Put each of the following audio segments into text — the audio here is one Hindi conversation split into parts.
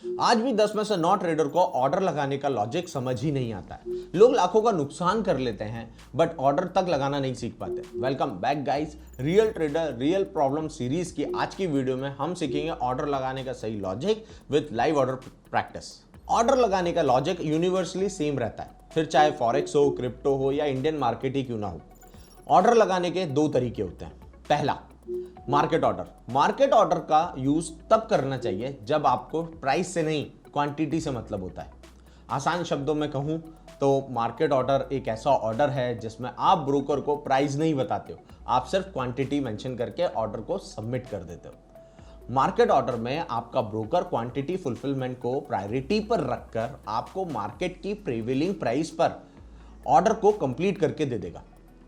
आज भी 10 में से 9 ट्रेडर को ऑर्डर लगाने का लॉजिक समझ ही नहीं आता है। लोग लाखों का नुकसान कर लेते हैं बट ऑर्डर तक लगाना नहीं सीख पाते। Welcome back guys, real trader real problem series की आज की वीडियो में हम सीखेंगे ऑर्डर लगाने का सही logic with live order practice. Order लगाने का लॉजिक यूनिवर्सली सेम रहता है, फिर चाहे फॉरेक्स हो, क्रिप्टो हो या इंडियन मार्केट ही क्यों ना हो। ऑर्डर लगाने के दो तरीके होते हैं। पहला, मार्केट ऑर्डर। मार्केट ऑर्डर का यूज तब करना चाहिए जब आपको प्राइस से नहीं क्वांटिटी से मतलब होता है। आसान शब्दों में कहूं तो मार्केट ऑर्डर एक ऐसा ऑर्डर है जिसमें आप ब्रोकर को प्राइस नहीं बताते हो, आप सिर्फ क्वांटिटी मेंशन करके ऑर्डर को सबमिट कर देते हो। मार्केट ऑर्डर में आपका ब्रोकर क्वांटिटी फुलफिलमेंट को प्रायोरिटी पर रखकर आपको मार्केट की प्रिवेलिंग प्राइस पर ऑर्डर को कंप्लीट करके दे देगा।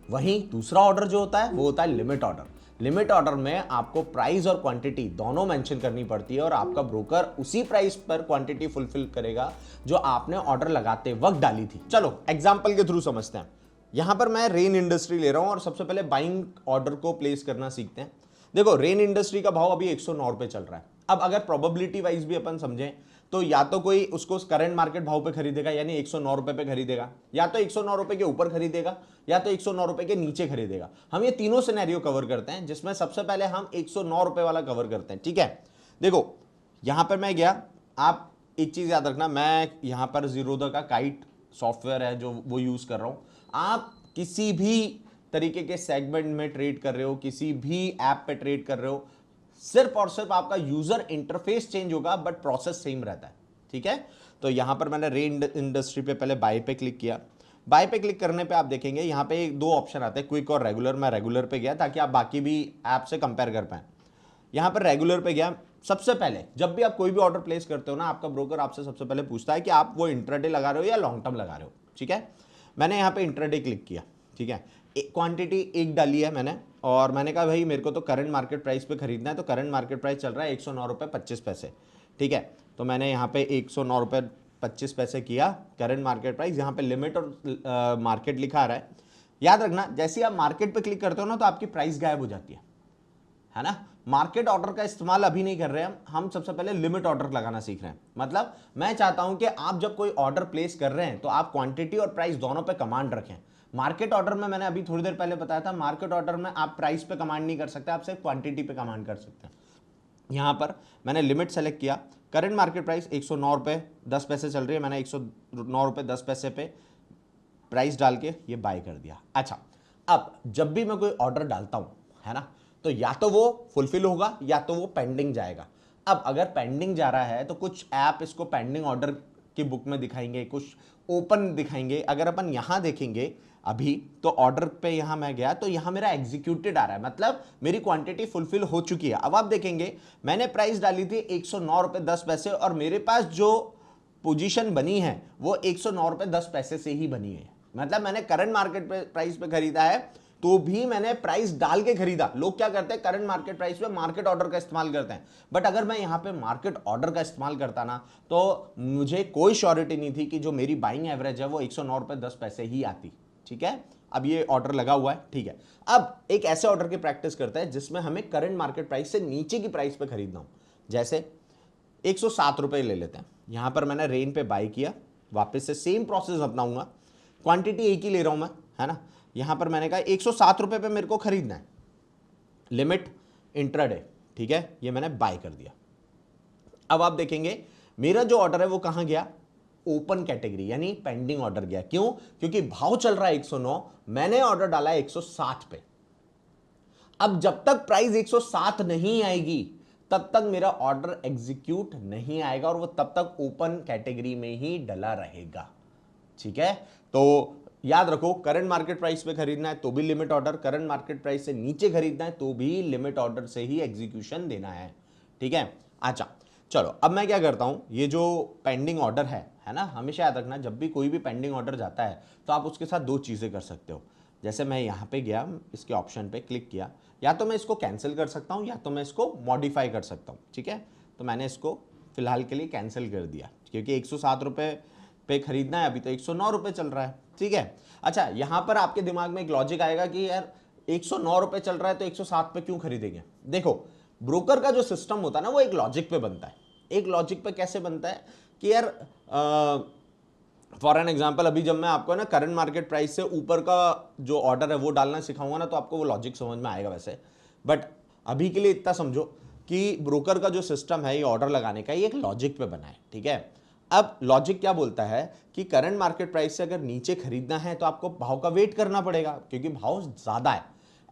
वहीं दूसरा ऑर्डर जो होता है वो होता है लिमिट ऑर्डर। लिमिट ऑर्डर में आपको प्राइस और क्वांटिटी दोनों मेंशन करनी पड़ती है और आपका ब्रोकर उसी प्राइस पर क्वांटिटी फुलफिल करेगा जो आपने ऑर्डर लगाते वक्त डाली थी। चलो एग्जांपल के थ्रू समझते हैं। यहां पर मैं रेन इंडस्ट्री ले रहा हूं और सबसे पहले बाइंग ऑर्डर को प्लेस करना सीखते हैं। देखो, रेन इंडस्ट्री का भाव अभी 109 रुपए चल रहा है। अब अगर प्रोबेबिलिटी वाइज भी अपन समझें तो या तो कोई उसको करंट मार्केट भाव पे खरीदेगा यानी 109 रुपए पे खरीदेगा, या तो 109 रुपए के ऊपर खरीदेगा, या तो 109 रुपए के नीचे खरीदेगा। हम ये तीनों सिनेरियो कवर करते हैं जिसमें सबसे पहले हम 109 रुपए वाला कवर करते हैं। ठीक है, देखो यहां पर मैं गया। आप एक चीज याद रखना, मैं यहां पर जीरोधा का काइट सॉफ्टवेयर है जो वो यूज कर रहा हूं। आप किसी भी तरीके के सेगमेंट में ट्रेड कर रहे हो, किसी भी ऐप पे ट्रेड कर रहे हो, सिर्फ और सिर्फ आपका यूजर इंटरफेस चेंज होगा बट प्रोसेस सेम रहता है। ठीक है, तो यहां पर मैंने रेन इंडस्ट्री पे पहले बाय पे क्लिक किया। बाय पे क्लिक करने पे आप देखेंगे यहां पे दो ऑप्शन आते हैं, क्विक और रेगुलर। मैं रेगुलर पे गया ताकि आप बाकी भी ऐप से कंपेयर कर पाए। यहां पर रेगुलर पे गया। सबसे पहले जब भी आप कोई भी ऑर्डर प्लेस करते हो ना, आपका ब्रोकर आपसे सबसे पहले पूछता है कि आप वो इंट्राडे लगा रहे हो या लॉन्ग टर्म लगा रहे हो। ठीक है, मैंने यहाँ पे इंट्राडे क्लिक किया। ठीक है, क्वांटिटी एक डाली है मैंने और मैंने कहा भाई मेरे को तो करंट मार्केट प्राइस पे खरीदना है, तो करंट मार्केट प्राइस चल रहा है 109 रुपये 25 पैसे। ठीक है, तो मैंने यहाँ पे 109 रुपये 25 पैसे किया करंट मार्केट प्राइस। यहाँ पे लिमिट और मार्केट लिखा आ रहा है। याद रखना, जैसे आप मार्केट पे क्लिक करते हो ना तो आपकी प्राइस गायब हो जाती है ना। मार्केट ऑर्डर का इस्तेमाल अभी नहीं कर रहे हैं हम सबसे पहले लिमिट ऑर्डर लगाना सीख रहे हैं। मतलब मैं चाहता हूं कि आप जब कोई ऑर्डर प्लेस कर रहे हैं तो आप क्वांटिटी और प्राइस दोनों पे कमांड रखें। मार्केट ऑर्डर में मैंने अभी थोड़ी देर पहले बताया था, मार्केट ऑर्डर में आप प्राइस पे कमांड नहीं कर सकते, आप सिर्फ क्वांटिटी पे कमांड कर सकते हैं। यहां पर मैंने लिमिट सेलेक्ट किया। करंट मार्केट प्राइस 109 रुपये 10 पैसे चल रही है, मैंने 109 रुपये 10 पैसे पे प्राइस डाल के ये बाय कर दिया। अच्छा, अब जब भी मैं कोई ऑर्डर डालता हूं, है ना, तो या तो वो फुलफिल होगा या तो वो पेंडिंग जाएगा। अब अगर पेंडिंग जा रहा है तो कुछ ऐप इसको पेंडिंग ऑर्डर की बुक में दिखाएंगे, कुछ ओपन दिखाएंगे। अगर अपन यहां देखेंगे अभी तो ऑर्डर पे यहां मैं गया तो यहां मेरा एग्जीक्यूटेड आ रहा है, मतलब मेरी क्वांटिटी फुलफिल हो चुकी है। अब आप देखेंगे मैंने प्राइस डाली थी 109 रुपये 10 पैसे और मेरे पास जो पोजीशन बनी है वो 109 रुपये 10 पैसे से ही बनी है। मतलब मैंने करंट मार्केट प्राइस पे खरीदा है तो भी मैंने प्राइस डाल के खरीदा। लोग क्या करते हैं, करंट मार्केट प्राइस पे मार्केट ऑर्डर का इस्तेमाल करते हैं, बट अगर मैं यहां पे मार्केट ऑर्डर का इस्तेमाल करता ना तो मुझे कोई श्योरिटी नहीं थी कि जो मेरी बाइंग एवरेज है वो 109 रुपये 10 पैसे ही आती। ठीक है, अब ये ऑर्डर लगा हुआ है। ठीक है, अब एक ऐसे ऑर्डर की प्रैक्टिस करते हैं जिसमें हमें करंट मार्केट प्राइस से नीचे की प्राइस पे खरीदना हो। जैसे 107 रुपये ले लेते हैं। यहां पर मैंने रेन पे बाय किया, वापस से सेम प्रोसेस अपनाऊंगा, क्वांटिटी एक ही ले रहा हूं मैं, है ना। यहां पर मैंने कहा 107 रुपये पे मेरे को खरीदना है, लिमिट इंट्राडे। ठीक है, ये मैंने बाय कर दिया। अब आप देखेंगे मेरा जो ऑर्डर है वो कहां गया, ओपन कैटेगरी यानी पेंडिंग ऑर्डर गया। क्यों? क्योंकि भाव चल रहा है 109, मैंने ऑर्डर डाला है 107 पे। अब जब तक प्राइस 107 नहीं आएगी तब तक मेरा ऑर्डर एग्जीक्यूट नहीं आएगा और वो तब तक ओपन कैटेगरी में ही डला रहेगा। ठीक है, तो याद रखो, करंट मार्केट प्राइस पे खरीदना है तो भी limit order, current market price से नीचे खरीदना है तो भी लिमिट ऑर्डर से ही एग्जीक्यूशन देना है। ठीक है, अच्छा चलो अब मैं क्या करता हूं, ये जो पेंडिंग ऑर्डर है ना, हमेशा याद रखना जब भी कोई भी पेंडिंग ऑर्डर जाता है तो आप उसके साथ दो चीजें कर सकते हो। जैसे मैं यहां पे गया, इसके ऑप्शन पे क्लिक किया, या तो मैं इसको कैंसिल कर सकता हूं या तो मैं इसको मॉडिफाई कर सकता हूं। ठीक है, तो मैंने इसको फिलहाल के लिए कैंसिल कर दिया क्योंकि 107 रुपये पे खरीदना है, अभी तो 109 रुपये चल रहा है। ठीक है, अच्छा यहां पर आपके दिमाग में एक लॉजिक आएगा कि यार 109 रुपये चल रहा है तो 107 पे क्यों खरीदेंगे। देखो, ब्रोकर का जो सिस्टम होता है ना वो एक लॉजिक पे बनता है। एक लॉजिक पे कैसे बनता है कि यार फॉर एन एग्जाम्पल अभी जब मैं आपको ना करंट मार्केट प्राइस से ऊपर का जो ऑर्डर है वो डालना सिखाऊंगा ना, तो आपको वो लॉजिक समझ में आएगा वैसे। बट अभी के लिए इतना समझो कि ब्रोकर का जो सिस्टम है ये ऑर्डर लगाने का, ये एक लॉजिक पे बना है, ठीक है। अब लॉजिक क्या बोलता है कि करंट मार्केट प्राइस से अगर नीचे खरीदना है तो आपको भाव का वेट करना पड़ेगा क्योंकि भाव ज्यादा है।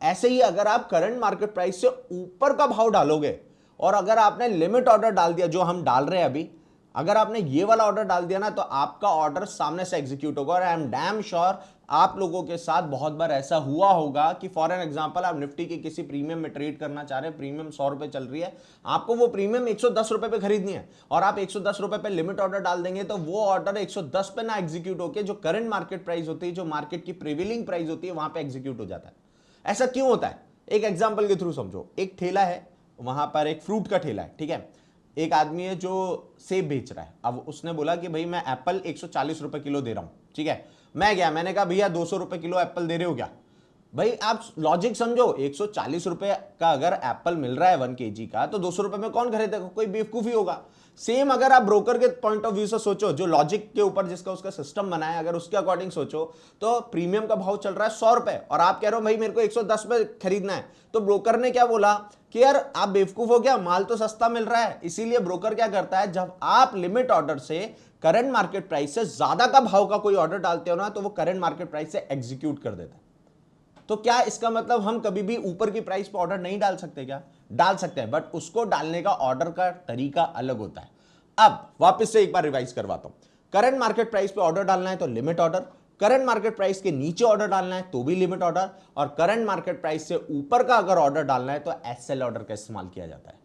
ऐसे ही अगर आप करंट मार्केट प्राइस से ऊपर का भाव डालोगे और अगर आपने लिमिट ऑर्डर डाल दिया, जो हम डाल रहे हैं अभी, अगर आपने ये वाला ऑर्डर डाल दिया ना, तो आपका ऑर्डर सामने से एग्जीक्यूट होगा। और आई एम डैम श्योर आप लोगों के साथ बहुत बार ऐसा हुआ होगा कि फॉर एन एग्जांपल आप निफ्टी के किसी प्रीमियम में ट्रेड करना चाह रहे हैं, प्रीमियम 100 रुपए चल रही है, आपको वो प्रीमियम 110 रुपए पे खरीदनी है और आप 110 रुपए पे लिमिट ऑर्डर डाल देंगे, तो वो ऑर्डर 110 पे ना एग्जीक्यूट होकर जो करंट मार्केट प्राइस होती है, जो मार्केट की प्रिवेलिंग प्राइस होती है, वहां पे एग्जीक्यूट हो जाता है। ऐसा क्यों होता है? एक एग्जाम्पल के थ्रू समझो। एक ठेला है, वहां पर एक फ्रूट का ठेला है, ठीक है। एक आदमी है जो सेब बेच रहा है। अब उसने बोला कि भाई मैं एप्पल 140 रुपए किलो दे रहा हूं, ठीक है। मैं गया, मैंने कहा भैया 200 रुपए किलो एप्पल दे रहे हो क्या? भाई आप लॉजिक समझो, 140 रुपए का अगर एप्पल मिल रहा है 1 kg का, तो 200 रुपए में कौन खरीदेगा? कोई बेवकूफी होगा। सेम अगर आप ब्रोकर के पॉइंट ऑफ व्यू से सोचो, जो लॉजिक के ऊपर जिसका उसका सिस्टम बना है, अगर उसके अकॉर्डिंग सोचो, तो प्रीमियम का भाव चल रहा है 100 रुपए और आप कह रहे हो भाई मेरे को 110 पे खरीदना है, तो ब्रोकर ने क्या बोला कि यार आप बेवकूफ हो गया, माल तो सस्ता मिल रहा है। इसीलिए ब्रोकर क्या करता है, जब आप लिमिट ऑर्डर से करंट मार्केट प्राइस से ज्यादा का भाव का कोई ऑर्डर डालते हो ना, तो वो करंट मार्केट प्राइस से एग्जीक्यूट कर देता है। तो क्या इसका मतलब हम कभी भी ऊपर की प्राइस पर ऑर्डर नहीं डाल सकते? क्या डाल सकते हैं, बट उसको डालने का ऑर्डर का तरीका अलग होता है। अब वापस से एक बार रिवाइज करवाता हूं। करंट मार्केट प्राइस पे ऑर्डर डालना है तो limit order, current market price के नीचे ऑर्डर डालना है तो भी लिमिट ऑर्डर, और करंट मार्केट प्राइस से ऊपर का अगर ऑर्डर डालना है तो एसएल ऑर्डर का इस्तेमाल किया जाता है।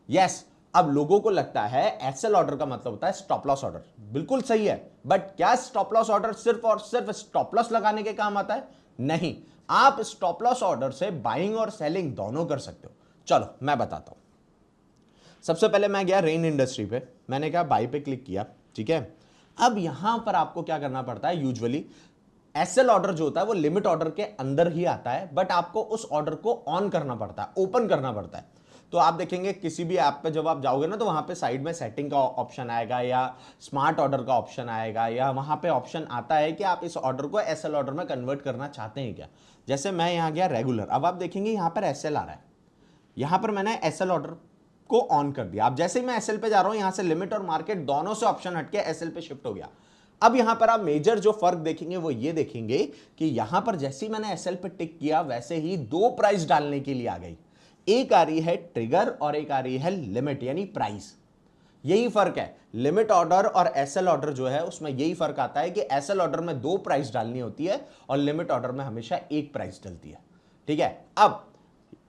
यस, अब लोगों को लगता है एसएल ऑर्डर का मतलब होता है स्टॉप लॉस ऑर्डर। बिल्कुल सही है, बट क्या स्टॉप लॉस ऑर्डर सिर्फ और सिर्फ स्टॉप लॉस लगाने के काम आता है? नहीं, आप स्टॉप लॉस ऑर्डर से बाइंग और सेलिंग दोनों कर सकते हो। चलो मैं बताता हूं। सबसे पहले मैं गया रेन इंडस्ट्री पे, मैंने कहा बाई पे क्लिक किया, ठीक है। अब यहां पर आपको क्या करना पड़ता है, यूजुअली एसएल ऑर्डर जो होता है वो लिमिट ऑर्डर के अंदर ही आता है, बट आपको उस ऑर्डर को ऑन करना पड़ता है, ओपन करना पड़ता है। तो आप देखेंगे किसी भी ऐप पे जब आप जाओगे ना, तो वहां पे साइड में सेटिंग का ऑप्शन आएगा या स्मार्ट ऑर्डर का ऑप्शन आएगा, या वहां पे ऑप्शन आता है कि आप इस ऑर्डर को एसएल ऑर्डर में कन्वर्ट करना चाहते हैं क्या। जैसे मैं यहां गया रेगुलर, अब आप देखेंगे यहां पर एसएल आ रहा है, यहां पर मैंने एसएल ऑर्डर को ऑन कर दिया। अब जैसे ही मैं एसएल पे जा रहा हूं, यहां से लिमिट और मार्केट दोनों से ऑप्शन हटके एसएल पे शिफ्ट हो गया। अब यहां पर आप मेजर जो फर्क देखेंगे वो ये देखेंगे कि यहां पर जैसे ही मैंने एसएल पे टिक किया, वैसे ही दो प्राइस डालने के लिए आ गई। एक आ रही है ट्रिगर और एक आ रही है लिमिट, यानी प्राइस। यही फर्क है, लिमिट ऑर्डर और एसएल ऑर्डर जो है उसमें यही फर्क आता है कि एसएल ऑर्डर में दो प्राइस डालनी होती है और लिमिट ऑर्डर में हमेशा एक प्राइस डलती है, ठीक है। अब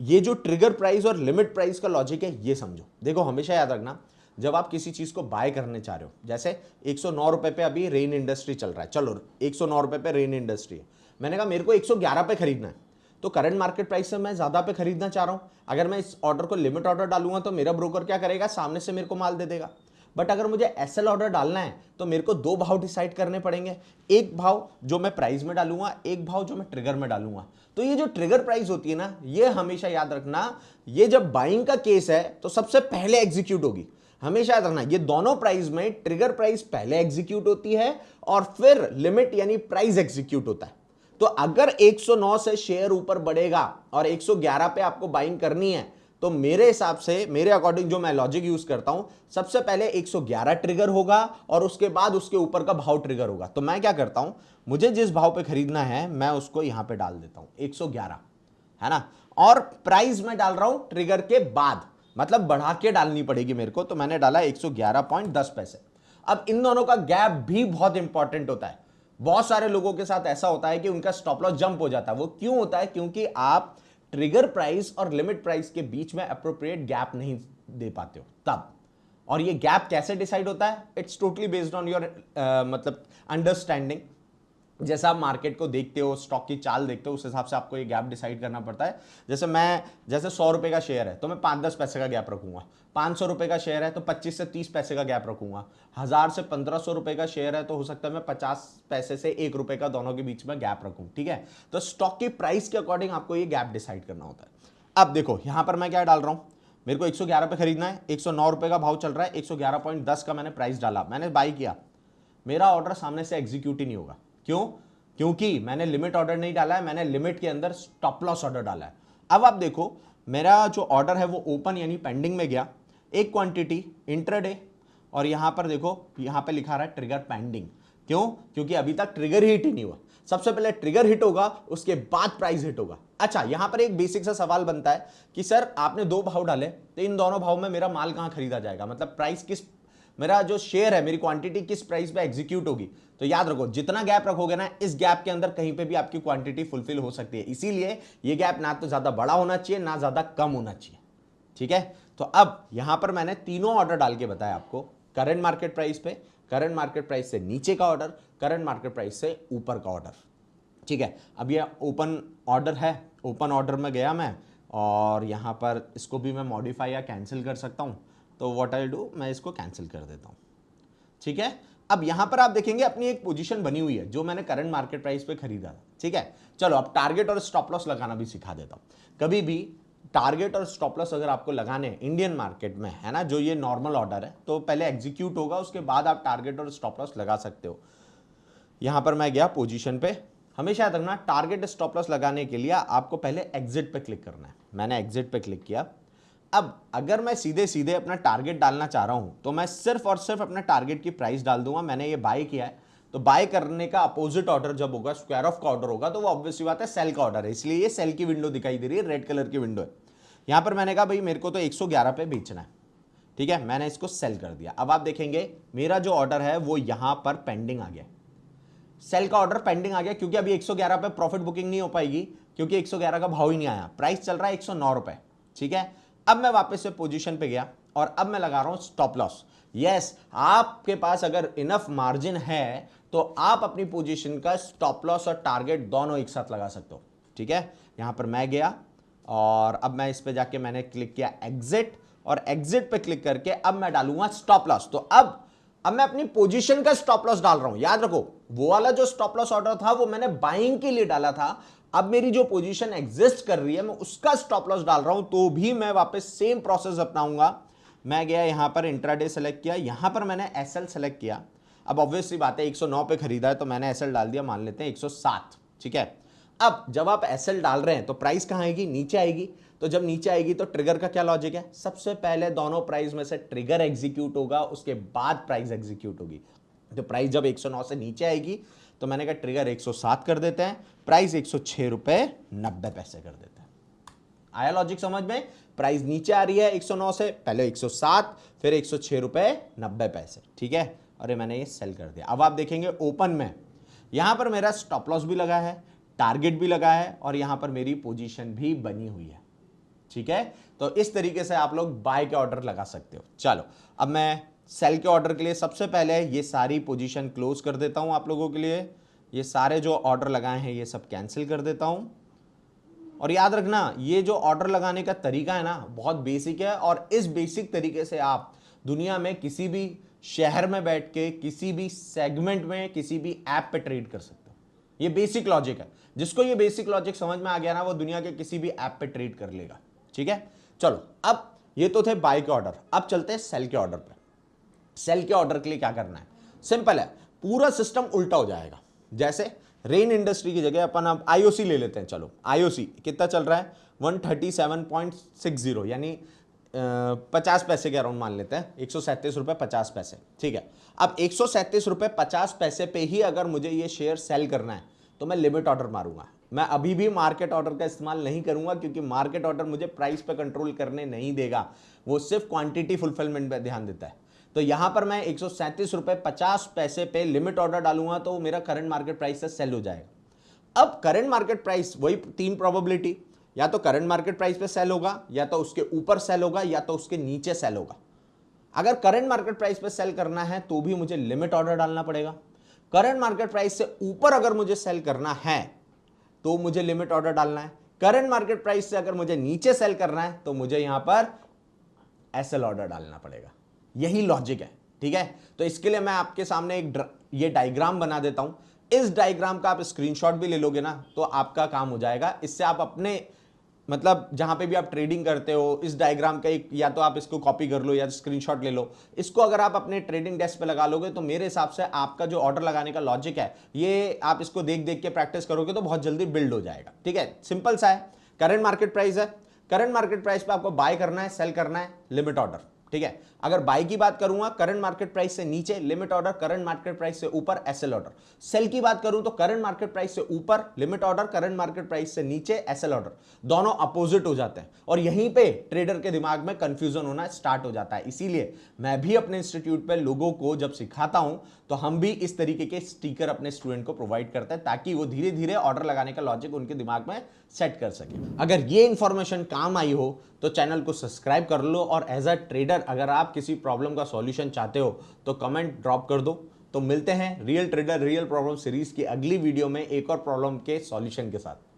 ये जो ट्रिगर प्राइस और लिमिट प्राइस का लॉजिक है ये समझो। देखो हमेशा याद रखना, जब आप किसी चीज को बाय करने चाह रहे हो, जैसे 109 रुपए पे अभी रेन इंडस्ट्री चल रहा है, चलो 109 रुपए पे रेन इंडस्ट्री है, मैंने कहा मेरे को 111 पे खरीदना है, तो करंट मार्केट प्राइस से मैं ज्यादा पे खरीदना चाह रहा हूं। अगर मैं इस ऑर्डर को लिमिट ऑर्डर डालूंगा तो मेरा ब्रोकर क्या करेगा, सामने से मेरे को माल दे देगा। बट अगर मुझे एसएल ऑर्डर डालना है तो मेरे को दो भाव डिसाइड करने पड़ेंगे, एक भाव जो मैं प्राइस में डालूंगा, एक भाव जो मैं ट्रिगर में डालूंगा। तो ये जो ट्रिगर प्राइस होती है ना, ये हमेशा याद रखना, ये जब बाइंग का केस है तो सबसे पहले एग्जीक्यूट होगी। हमेशा याद रखना, ये दोनों प्राइस में ट्रिगर प्राइस पहले एग्जीक्यूट होती है और फिर लिमिट यानी प्राइस एग्जीक्यूट होता है। तो अगर 109 से शेयर ऊपर बढ़ेगा और 111 पे आपको बाइंग करनी है, तो मेरे हिसाब से, मेरे अकॉर्डिंग जो मैं लॉजिक यूज करता हूं, सबसे पहले 111 ट्रिगर होगा और उसके बाद उसके ऊपर का भाव ट्रिगर होगा। तो मैं क्या करता हूं, मुझे जिस भाव पे खरीदना है मैं उसको यहां पे डाल देता हूं 111, है ना, और प्राइस में डाल रहा हूं ट्रिगर के बाद, मतलब बढ़ा के डालनी पड़ेगी मेरे को, तो मैंने डाला 111.10 पैसे। अब इन दोनों का गैप भी बहुत इंपॉर्टेंट होता है। बहुत सारे लोगों के साथ ऐसा होता है कि उनका स्टॉप लॉस जंप हो जाता है। वो क्यों होता है? क्योंकि आप ट्रिगर प्राइस और लिमिट प्राइस के बीच में अप्रोप्रिएट गैप नहीं दे पाते हो तब। और ये गैप कैसे डिसाइड होता है? It's totally based on your मतलब अंडरस्टैंडिंग। जैसा आप मार्केट को देखते हो, स्टॉक की चाल देखते हो, उस हिसाब से आपको ये गैप डिसाइड करना पड़ता है। जैसे 100 रुपए का शेयर है तो मैं 5-10 पैसे का गैप रखूंगा, 500 रुपए का शेयर है तो 25 से 30 पैसे का गैप रखूंगा, 1000 से 1500 रुपए का शेयर है तो हो सकता है मैं 50 पैसे से 1 रुपए का दोनों के बीच में गैप रखूं, ठीक है। तो स्टॉक की प्राइस के अकॉर्डिंग आपको ये गैप डिसाइड करना होता है। अब देखो यहां पर मैं क्या डाल रहा हूं, मेरे को 111 पे खरीदना है, 109 रुपए का भाव चल रहा है, 111.10 का मैंने प्राइस डाला, मैंने बाई किया, मेरा ऑर्डर सामने से एग्जीक्यूट ही नहीं होगा। क्यों? क्योंकि मैंने लिमिट ऑर्डर नहीं डाला है, मैंने लिमिट के अंदर स्टॉप लॉस ऑर्डर डाला है। अब आप देखो मेरा जो ऑर्डर है वो ओपन यानी पेंडिंग में गया, एक क्वांटिटी इंट्राडे, और यहां पर देखो यहां पे लिखा रहा है ट्रिगर पेंडिंग। क्यों? क्योंकि अभी तक ट्रिगर हिट ही नहीं हुआ। सबसे पहले ट्रिगर हिट होगा, उसके बाद प्राइस हिट होगा। अच्छा, यहां पर एक बेसिक सा सवाल बनता है कि सर आपने दो भाव डाले, तो इन दोनों भाव में मेरा माल कहां खरीदा जाएगा, मतलब प्राइस किस, मेरा जो शेयर है, मेरी क्वांटिटी किस प्राइस पे एग्जीक्यूट होगी। तो याद रखो जितना गैप रखोगे ना, इस गैप के अंदर कहीं पे भी आपकी क्वांटिटी फुलफिल हो सकती है। इसीलिए ये गैप ना तो ज्यादा बड़ा होना चाहिए ना ज्यादा कम होना चाहिए। ठीक है, तो अब यहां पर मैंने तीनों ऑर्डर डाल के बताया आपको, करंट मार्केट प्राइस पे, करंट मार्केट प्राइस से नीचे का ऑर्डर, करंट मार्केट प्राइस से ऊपर का ऑर्डर। ठीक है, अब ये ओपन ऑर्डर है, ओपन ऑर्डर में गया मैं, और यहां पर इसको भी मैं मॉडिफाई या कैंसिल कर सकता हूं। तो व्हाट आई डू, मैं इसको कैंसिल कर देता हूं। ठीक है, अब यहां पर आप देखेंगे अपनी एक पोजीशन बनी हुई है जो मैंने करंट मार्केट प्राइस पे खरीदा था। ठीक है, चलो अब टारगेट और स्टॉप लॉस लगाना भी सिखा देता हूं। कभी भी टारगेट और स्टॉप लॉस अगर आपको लगाने हैं इंडियन मार्केट में, है ना, जो ये नॉर्मल ऑर्डर है, तो पहले एग्जीक्यूट होगा, उसके बाद आप टारगेट और स्टॉप लॉस लगा सकते हो। यहां पर मैं गया पोजीशन पे, हमेशा याद रखना टारगेट स्टॉप लॉस लगाने के लिए आपको पहले एग्जिट पे क्लिक करना है। मैंने एग्जिट पे क्लिक किया। अब अगर मैं सीधे सीधे अपना टारगेट डालना चाह रहा हूं तो मैं सिर्फ और सिर्फ अपना टारगेट की प्राइस डाल दूंगा। मैंने ये बाय किया है, तो बाय करने का अपोजिट ऑर्डर जब होगा, स्क्वायर ऑफ का ऑर्डर होगा, तो वो ऑब्वियसली बात है सेल का ऑर्डर है, इसलिए ये सेल की विंडो दिखाई दे रही है, रेड कलर की विंडो है। यहां पर मैंने कहा भाई मेरे को तो 111 पे बेचना है। ठीक है, मैंने इसको सेल कर दिया। अब आप देखेंगे मेरा जो ऑर्डर है वो यहां पर पेंडिंग आ गया, सेल का ऑर्डर पेंडिंग आ गया, क्योंकि अभी 111 पे प्रॉफिट बुकिंग नहीं हो पाएगी, क्योंकि 111 का भाव ही नहीं आया, प्राइस चल रहा है 109 रुपए। ठीक है, अब मैं वापस से पोजीशन पे गया और अब मैं लगा रहा हूं स्टॉप लॉस। यस, आपके पास अगर इनफ मार्जिन है तो आप अपनी पोजीशन का स्टॉप लॉस और टारगेट दोनों एक साथ लगा सकते हो। ठीक है, यहां पर मैं गया और अब मैं इस पे जाके मैंने क्लिक किया एग्जिट, और एग्जिट पे क्लिक करके अब मैं डालूंगा स्टॉप लॉस। तो अब मैं अपनी पोजीशन का स्टॉप लॉस डाल रहा हूं। याद रखो वो वाला जो स्टॉप लॉस ऑर्डर था वो मैंने बाइंग के लिए डाला था, अब मेरी जो पोजीशन एग्जिस्ट कर रही है मैं उसका स्टॉप लॉस डाल रहा हूं, तो भी मैं वापस सेम प्रोसेस अपनाऊंगा। मैं गया यहां पर इंट्राडे सेलेक्ट किया, यहां पर मैंने एसएल सेलेक्ट किया। अब ऑब्वियसली बात है 109 पे खरीदा है तो मैंने एसएल डाल दिया, मान लेते हैं 107। ठीक है, अब जब आप एसएल डाल रहे हैं तो प्राइस कहां आएगी, नीचे आएगी। तो जब नीचे आएगी तो ट्रिगर का क्या लॉजिक है, सबसे पहले दोनों प्राइस में से ट्रिगर एग्जीक्यूट होगा, उसके बाद प्राइस एग्जीक्यूट होगी। तो प्राइस जब 109 से नीचे आएगी तो मैंने कहा ट्रिगर 107 कर देते हैं, प्राइस 106 रुपए 90 पैसे कर देते हैं। आया लॉजिक समझ में? प्राइस नीचे आ रही है 109 से, पहले 107 फिर 106 रुपए 90 पैसे। ठीक है, अरे मैंने ये सेल कर दिया। अब आप देखेंगे ओपन में यहां पर मेरा स्टॉप लॉस भी लगा है, टारगेट भी लगा है, और यहां पर मेरी पोजीशन भी बनी हुई है। ठीक है, तो इस तरीके से आप लोग बाय के ऑर्डर लगा सकते हो। चलो अब मैं सेल के ऑर्डर के लिए सबसे पहले ये सारी पोजीशन क्लोज कर देता हूं आप लोगों के लिए। ये सारे जो ऑर्डर लगाए हैं ये सब कैंसिल कर देता हूं। और याद रखना ये जो ऑर्डर लगाने का तरीका है ना बहुत बेसिक है, और इस बेसिक तरीके से आप दुनिया में किसी भी शहर में बैठ के किसी भी सेगमेंट में किसी भी ऐप पे ट्रेड कर सकते हो। ये बेसिक लॉजिक है, जिसको ये बेसिक लॉजिक समझ में आ गया ना वो दुनिया के किसी भी ऐप पे ट्रेड कर लेगा। ठीक है, चलो अब ये तो थे बाय के ऑर्डर, अब चलते हैं सेल के ऑर्डर पे। सेल के ऑर्डर के लिए क्या करना है, सिंपल है, पूरा सिस्टम उल्टा हो जाएगा। जैसे रेन इंडस्ट्री की जगह अपन अब आईओसी ले लेते हैं। चलो आईओसी कितना चल रहा है, 137.60 यानी 50 पैसे के अराउंड मान लेते हैं, 137 रुपए 50 पैसे। ठीक है, अब 137 रुपए 50 पैसे पे ही अगर मुझे ये शेयर सेल करना है तो मैं लिमिट ऑर्डर मारूंगा। मैं अभी भी मार्केट ऑर्डर का इस्तेमाल नहीं करूंगा, क्योंकि मार्केट ऑर्डर मुझे प्राइस पे कंट्रोल करने नहीं देगा, वो सिर्फ क्वांटिटी फुलफिलमेंट पे ध्यान देता है। तो यहां पर मैं 137 रुपए 50 पैसे पे लिमिट ऑर्डर डालूंगा तो मेरा करंट मार्केट प्राइस से सेल हो जाएगा। अब करंट मार्केट प्राइस वही तीन प्रोबेबिलिटी, या तो करंट मार्केट प्राइस पे सेल होगा, या तो उसके ऊपर सेल होगा, या तो उसके नीचे सेल होगा। अगर करंट मार्केट प्राइस पे सेल करना है तो भी मुझे लिमिट ऑर्डर डालना पड़ेगा। करंट मार्केट प्राइस से ऊपर अगर मुझे सेल करना है तो मुझे लिमिट ऑर्डर डालना है। करंट मार्केट प्राइस से अगर मुझे नीचे सेल करना है तो मुझे यहां पर एसएल ऑर्डर डालना पड़ेगा। यही लॉजिक है। ठीक है, तो इसके लिए मैं आपके सामने ये डायग्राम बना देता हूं। इस डायग्राम का आप स्क्रीनशॉट भी ले लोगे ना तो आपका काम हो जाएगा। इससे आप अपने मतलब जहां पे भी आप ट्रेडिंग करते हो, इस डायग्राम का एक या तो आप इसको कॉपी कर लो या स्क्रीनशॉट ले लो, इसको अगर आप अपने ट्रेडिंग डेस्क पे लगा लोगे तो मेरे हिसाब से आपका जो ऑर्डर लगाने का लॉजिक है ये आप इसको देख देख के प्रैक्टिस करोगे तो बहुत जल्दी बिल्ड हो जाएगा। ठीक है, सिंपल सा है। करंट मार्केट प्राइस है, करंट मार्केट प्राइस पे आपको बाय करना है, सेल करना है, लिमिट ऑर्डर। ठीक है, अगर बाय की बात करूंगा करंट मार्केट प्राइस से नीचे limit order, current market price से ऊपर एसएल ऑर्डर। सेल की बात करूं तो करंट मार्केट प्राइस से ऊपर limit order, current market price से नीचे एसएल ऑर्डर। दोनों अपोजिट हो जाते हैं और यहीं पे ट्रेडर के दिमाग में कंफ्यूजन होना स्टार्ट हो जाता है। इसीलिए मैं भी अपने इंस्टीट्यूट पे लोगों को जब सिखाता हूं तो हम भी इस तरीके के स्टिकर अपने स्टूडेंट को प्रोवाइड करते हैं ताकि वो धीरे धीरे ऑर्डर लगाने का लॉजिक उनके दिमाग में सेट कर सके। अगर ये इंफॉर्मेशन काम आई हो तो चैनल को सब्सक्राइब कर लो और एज अ ट्रेडर अगर आप किसी प्रॉब्लम का सॉल्यूशन चाहते हो तो कमेंट ड्रॉप कर दो। तो मिलते हैं real trader real problem series की अगली वीडियो में एक और प्रॉब्लम के सॉल्यूशन के साथ।